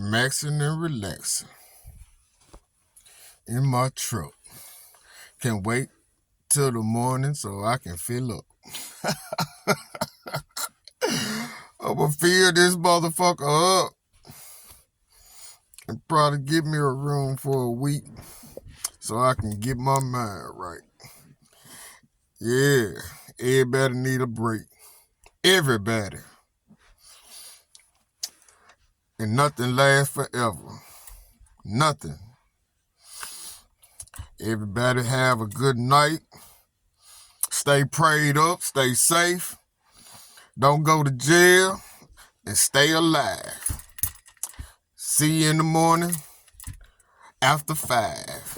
maxing and relaxing in my truck. Can't wait till the morning so I can fill up. I'ma fill this motherfucker up and probably give me a room for a week so I can get my mind right. Yeah, everybody need a break. Everybody. And nothing lasts forever. Nothing. Everybody have a good night. Stay prayed up. Stay safe. Don't go to jail. And stay alive. See you in the morning after 5.